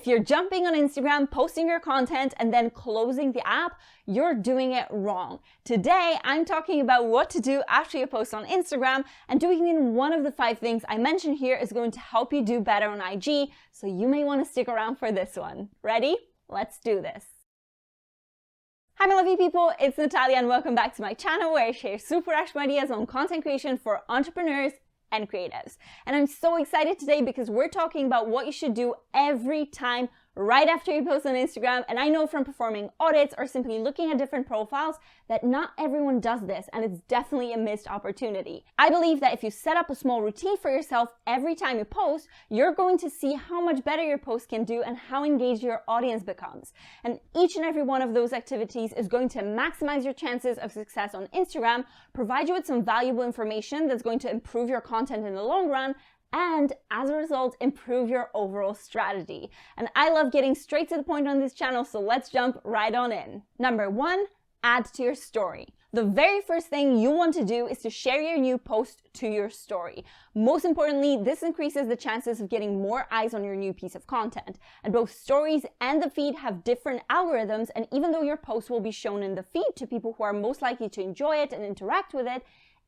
If you're jumping on Instagram, posting your content, and then closing the app, you're doing it wrong. Today, I'm talking about what to do after you post on Instagram, and doing in one of the 5 things I mentioned here is going to help you do better on IG, so you may want to stick around for this one. Ready? Let's do this. Hi my lovely people, it's Natalia and welcome back to my channel where I share super action ideas on content creation for entrepreneurs and creatives. And I'm so excited today because we're talking about what you should do every time right after you post on Instagram. And I know from performing audits or simply looking at different profiles that not everyone does this, and it's definitely a missed opportunity. I believe that if you set up a small routine for yourself every time you post, you're going to see how much better your post can do and how engaged your audience becomes. And each and every one of those activities is going to maximize your chances of success on Instagram, provide you with some valuable information that's going to improve your content in the long run, and as a result, improve your overall strategy. And I love getting straight to the point on this channel, so let's jump right on in. Number 1, add to your story. The very first thing you want to do is to share your new post to your story. Most importantly, this increases the chances of getting more eyes on your new piece of content. And both stories and the feed have different algorithms, and even though your post will be shown in the feed to people who are most likely to enjoy it and interact with it,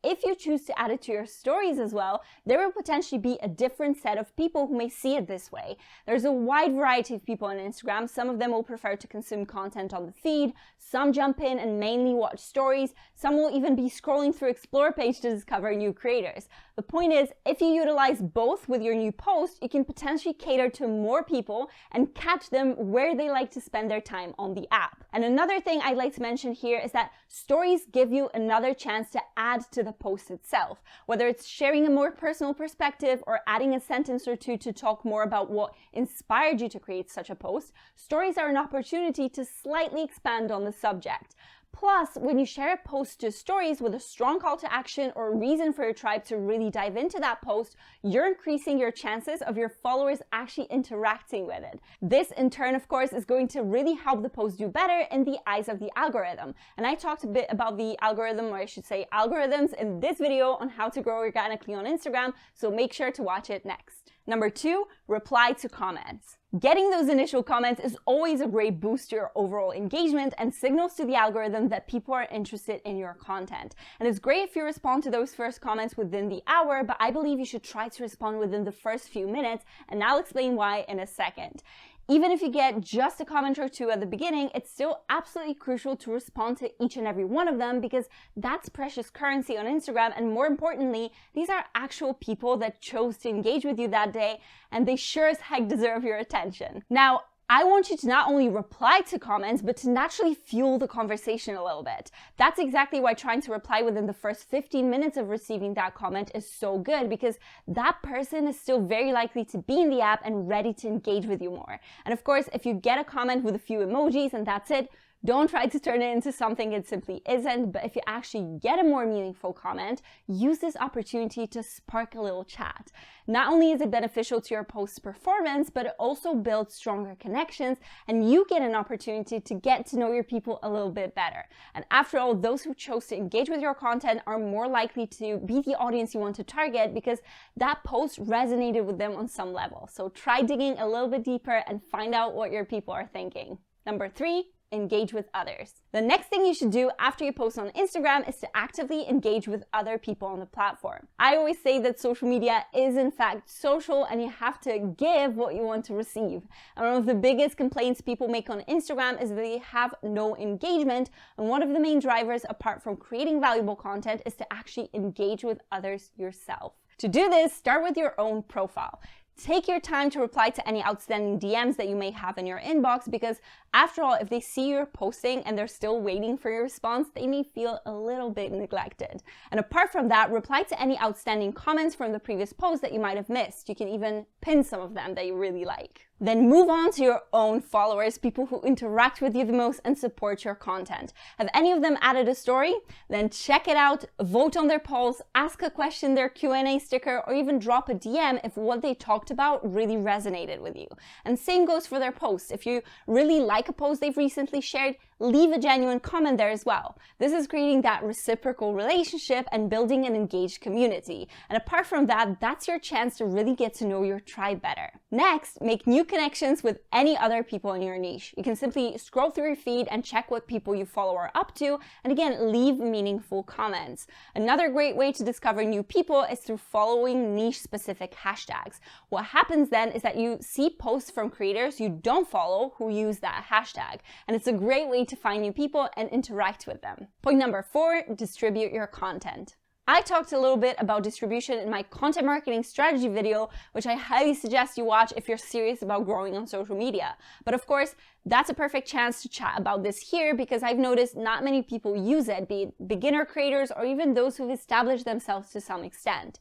if you choose to add it to your stories as well, there will potentially be a different set of people who may see it this way. There's a wide variety of people on Instagram. Some of them will prefer to consume content on the feed, some jump in and mainly watch stories, some will even be scrolling through Explore page to discover new creators. The point is, if you utilize both with your new post, you can potentially cater to more people and catch them where they like to spend their time on the app. And another thing I'd like to mention here is that stories give you another chance to add to the post itself. Whether it's sharing a more personal perspective or adding a sentence or two to talk more about what inspired you to create such a post, stories are an opportunity to slightly expand on the subject. Plus, when you share a post to stories with a strong call to action or a reason for your tribe to really dive into that post, you're increasing your chances of your followers actually interacting with it. This, in turn, of course, is going to really help the post do better in the eyes of the algorithm. And I talked a bit about the algorithm, or I should say algorithms, in this video on how to grow organically on Instagram, so make sure to watch it next. Number 2, reply to comments. Getting those initial comments is always a great boost to your overall engagement and signals to the algorithm that people are interested in your content. And it's great if you respond to those first comments within the hour, but I believe you should try to respond within the first few minutes, and I'll explain why in a second. Even if you get just a comment or two at the beginning, it's still absolutely crucial to respond to each and every one of them because that's precious currency on Instagram, and more importantly, these are actual people that chose to engage with you that day, and they sure as heck deserve your attention. Now, I want you to not only reply to comments, but to naturally fuel the conversation a little bit. That's exactly why trying to reply within the first 15 minutes of receiving that comment is so good, because that person is still very likely to be in the app and ready to engage with you more. And of course, if you get a comment with a few emojis and that's it, don't try to turn it into something it simply isn't, but if you actually get a more meaningful comment, use this opportunity to spark a little chat. Not only is it beneficial to your post's performance, but it also builds stronger connections, and you get an opportunity to get to know your people a little bit better. And after all, those who chose to engage with your content are more likely to be the audience you want to target because that post resonated with them on some level. So try digging a little bit deeper and find out what your people are thinking. Number 3, engage with others. The next thing you should do after you post on Instagram is to actively engage with other people on the platform. I always say that social media is in fact social, and you have to give what you want to receive. And one of the biggest complaints people make on Instagram is that they have no engagement, and one of the main drivers apart from creating valuable content is to actually engage with others yourself. To do this, start with your own profile. Take your time to reply to any outstanding DMs that you may have in your inbox, because after all, if they see you're posting and they're still waiting for your response, they may feel a little bit neglected. And apart from that, reply to any outstanding comments from the previous post that you might have missed. You can even pin some of them that you really like. Then move on to your own followers, people who interact with you the most and support your content. Have any of them added a story? Then check it out, vote on their polls, ask a question, their Q&A sticker, or even drop a DM if what they talked about really resonated with you. And same goes for their posts. If you really like a post they've recently shared, leave a genuine comment there as well. This is creating that reciprocal relationship and building an engaged community. And apart from that, that's your chance to really get to know your tribe better. Next, make new connections with any other people in your niche. You can simply scroll through your feed and check what people you follow are up to, and again, leave meaningful comments. Another great way to discover new people is through following niche-specific hashtags. What happens then is that you see posts from creators you don't follow who use that hashtag, and it's a great way to find new people and interact with them. Point number 4, distribute your content. I talked a little bit about distribution in my content marketing strategy video, which I highly suggest you watch if you're serious about growing on social media. But of course, that's a perfect chance to chat about this here because I've noticed not many people use it, be it beginner creators or even those who've established themselves to some extent.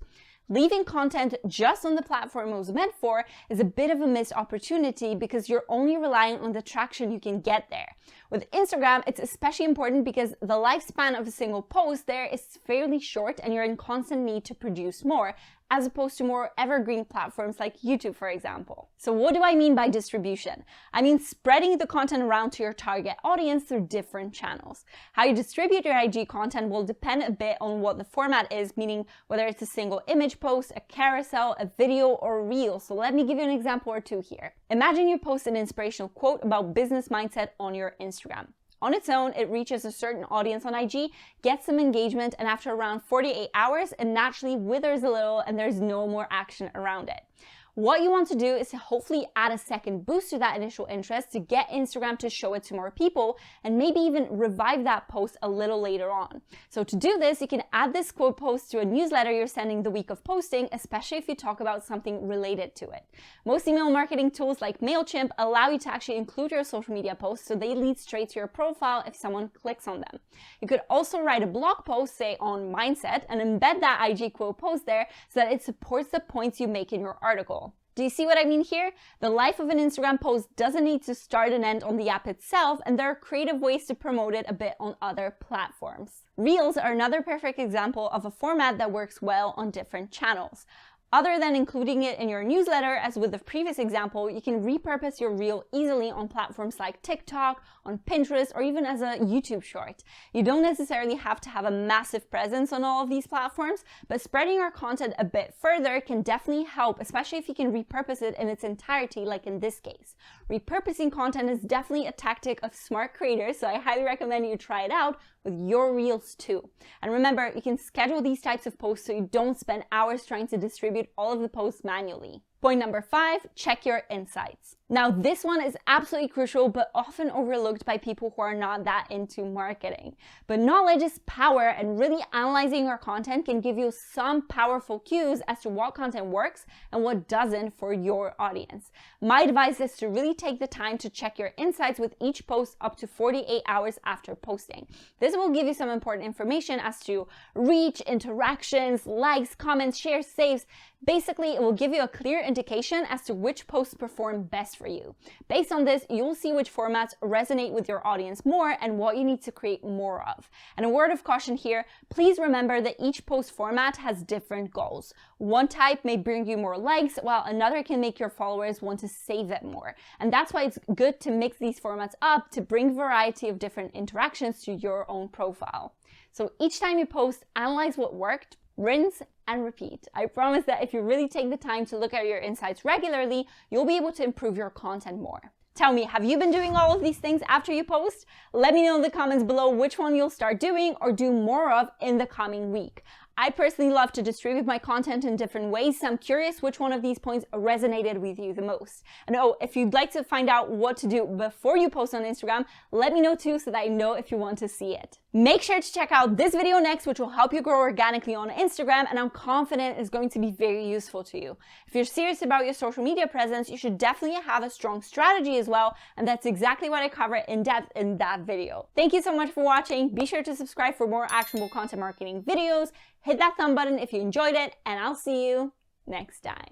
Leaving content just on the platform it was meant for is a bit of a missed opportunity because you're only relying on the traction you can get there. With Instagram, it's especially important because the lifespan of a single post there is fairly short and you're in constant need to produce more, as opposed to more evergreen platforms like YouTube, for example. So what do I mean by distribution? I mean spreading the content around to your target audience through different channels. How you distribute your IG content will depend a bit on what the format is, meaning whether it's a single image post, a carousel, a video, or a reel. So let me give you an example or two here. Imagine you post an inspirational quote about business mindset on your Instagram. On its own, it reaches a certain audience on IG, gets some engagement, and after around 48 hours, it naturally withers a little and there's no more action around it. What you want to do is to hopefully add a second boost to that initial interest to get Instagram to show it to more people and maybe even revive that post a little later on. So to do this, you can add this quote post to a newsletter you're sending the week of posting, especially if you talk about something related to it. Most email marketing tools like MailChimp allow you to actually include your social media posts so they lead straight to your profile if someone clicks on them. You could also write a blog post, say on mindset, and embed that IG quote post there so that it supports the points you make in your article. Do you see what I mean here? The life of an Instagram post doesn't need to start and end on the app itself, and there are creative ways to promote it a bit on other platforms. Reels are another perfect example of a format that works well on different channels. Other than including it in your newsletter, as with the previous example, you can repurpose your reel easily on platforms like TikTok, on Pinterest, or even as a YouTube short. You don't necessarily have to have a massive presence on all of these platforms, but spreading your content a bit further can definitely help, especially if you can repurpose it in its entirety, like in this case. Repurposing content is definitely a tactic of smart creators, so I highly recommend you try it out with your reels too. And remember, you can schedule these types of posts so you don't spend hours trying to distribute all of the posts manually. Point number 5, check your insights. Now, this one is absolutely crucial, but often overlooked by people who are not that into marketing. But knowledge is power, and really analyzing your content can give you some powerful cues as to what content works and what doesn't for your audience. My advice is to really take the time to check your insights with each post up to 48 hours after posting. This will give you some important information as to reach, interactions, likes, comments, shares, saves. Basically, it will give you a clear indication as to which posts perform best for you. Based on this, you'll see which formats resonate with your audience more and what you need to create more of. And a word of caution here, please remember that each post format has different goals. One type may bring you more likes, while another can make your followers want to save it more. And that's why it's good to mix these formats up to bring variety of different interactions to your own profile. So each time you post, analyze what worked, rinse and repeat. I promise that if you really take the time to look at your insights regularly, you'll be able to improve your content more. Tell me, have you been doing all of these things after you post? Let me know in the comments below which one you'll start doing or do more of in the coming week. I personally love to distribute my content in different ways, so I'm curious which one of these points resonated with you the most. And oh, if you'd like to find out what to do before you post on Instagram, let me know too so that I know if you want to see it. Make sure to check out this video next, which will help you grow organically on Instagram, and I'm confident is going to be very useful to you. If you're serious about your social media presence, you should definitely have a strong strategy as well, and that's exactly what I cover in depth in that video. Thank you so much for watching. Be sure to subscribe for more actionable content marketing videos. Hit that thumb button if you enjoyed it, and I'll see you next time.